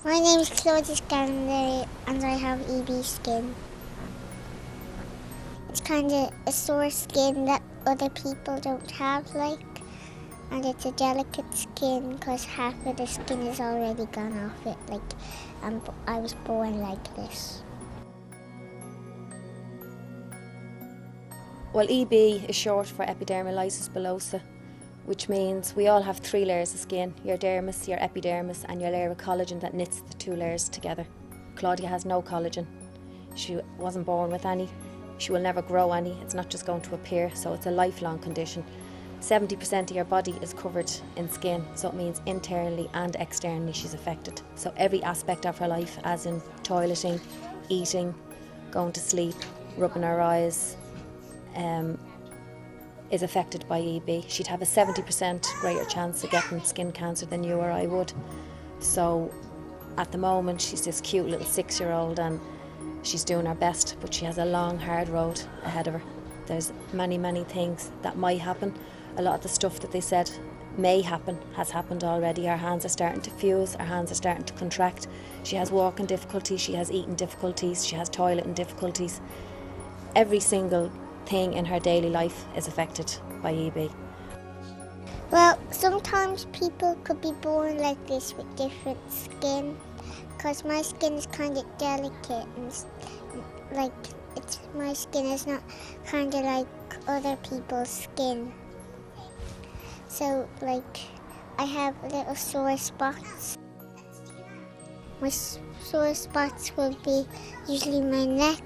My name is Claudia Scanley and I have EB skin. It's kind of a sore skin that other people don't have, and it's a delicate skin because half of the skin is already gone off it, I was born like this. Well, EB is short for epidermolysis bullosa, which means we all have 3 layers of skin: your dermis, your epidermis and your layer of collagen that knits the 2 layers together. Claudia has no collagen. She wasn't born with any. She will never grow any. It's not just going to appear, so it's a lifelong condition. 70% of your body is covered in skin, so it means internally and externally she's affected. So every aspect of her life, as in toileting, eating, going to sleep, rubbing her eyes, is affected by EB. She'd have a 70% greater chance of getting skin cancer than you or I would. So at the moment she's this cute little 6-year-old and she's doing her best, but she has a long, hard road ahead of her. There's many things that might happen. A lot of the stuff that they said may happen has happened already. Her hands are starting to fuse, her hands are starting to contract. She has walking difficulties, she has eating difficulties, she has toileting difficulties. Every single thing in her daily life is affected by EB. Well, sometimes people could be born like this with different skin, because my skin is kind of delicate and my skin is not kind of like other people's skin. So I have little sore spots. My sore spots will be usually my neck,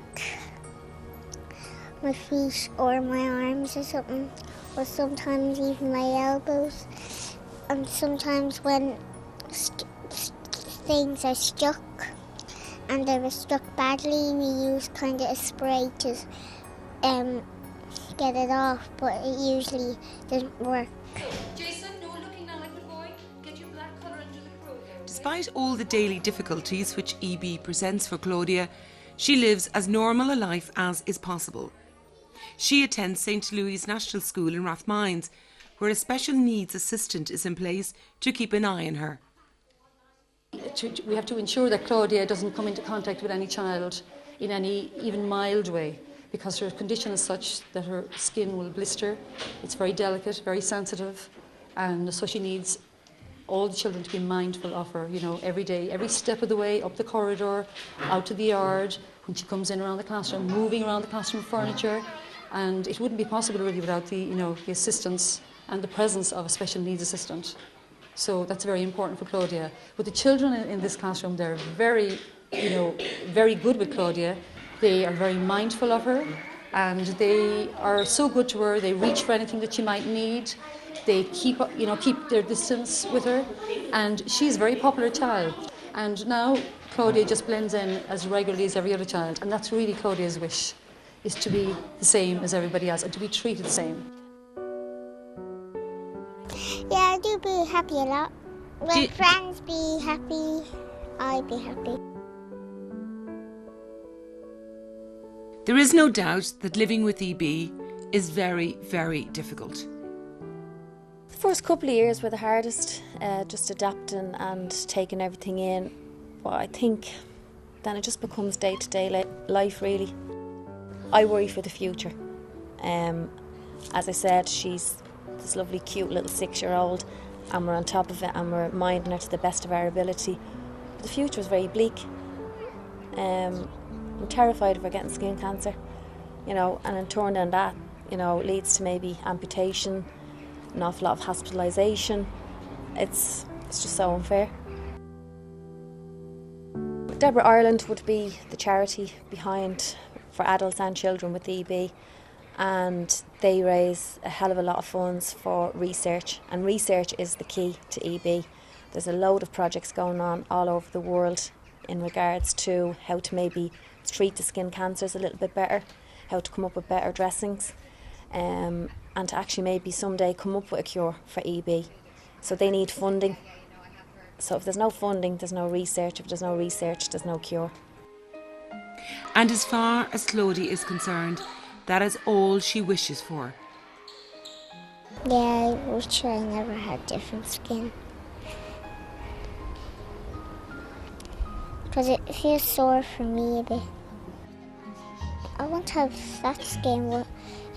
my feet or my arms or something, or sometimes even my elbows. And sometimes when things are stuck and they were stuck badly, we use kind of a spray to get it off, but it usually doesn't work. Jason, no looking now like the boy. Get your black colour into the crow. Despite all the daily difficulties which EB presents for Claudia, she lives as normal a life as is possible. She attends St. Louis National School in Rathmines, where a special needs assistant is in place to keep an eye on her. We have to ensure that Claudia doesn't come into contact with any child in any even mild way, because her condition is such that her skin will blister. It's very delicate, very sensitive, and so she needs all the children to be mindful of her, every day, every step of the way, up the corridor, out to the yard, when she comes in around the classroom, moving around the classroom furniture. And it wouldn't be possible really without the assistance and the presence of a special needs assistant. So that's very important for Claudia. But the children in this classroom, they're very good with Claudia. They are very mindful of her, and they are so good to her. They reach for anything that she might need. They keep their distance with her, and she's a very popular child. And now Claudia just blends in as regularly as every other child, and that's really Claudia's wish, is to be the same as everybody else and to be treated the same. Yeah, I do be happy a lot. When friends be happy, I be happy. There is no doubt that living with EB is very, very difficult. The first couple of years were the hardest, just adapting and taking everything in. But I think then it just becomes day-to-day life, really. I worry for the future. As I said, she's this lovely, cute little 6-year-old, and we're on top of it and we're minding her to the best of our ability. But the future is very bleak. I'm terrified of her getting skin cancer, and in turn on that, leads to maybe amputation, an awful lot of hospitalisation. It's just so unfair. Debra Ireland would be the charity behind for adults and children with EB, and they raise a hell of a lot of funds for research, and research is the key to EB. There's a load of projects going on all over the world in regards to how to maybe treat the skin cancers a little bit better, how to come up with better dressings, and to actually maybe someday come up with a cure for EB. So they need funding. So if there's no funding, there's no research. If there's no research, there's no cure. And as far as Claudia is concerned, that is all she wishes for. Yeah, I wish I never had different skin. because it feels sore for me a bit. I want to have fat skin what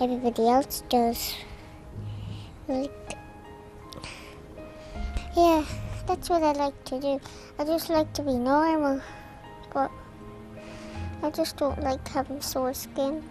everybody else does. Like, yeah, that's what I like to do. I just like to be normal, but I just don't like having sore skin.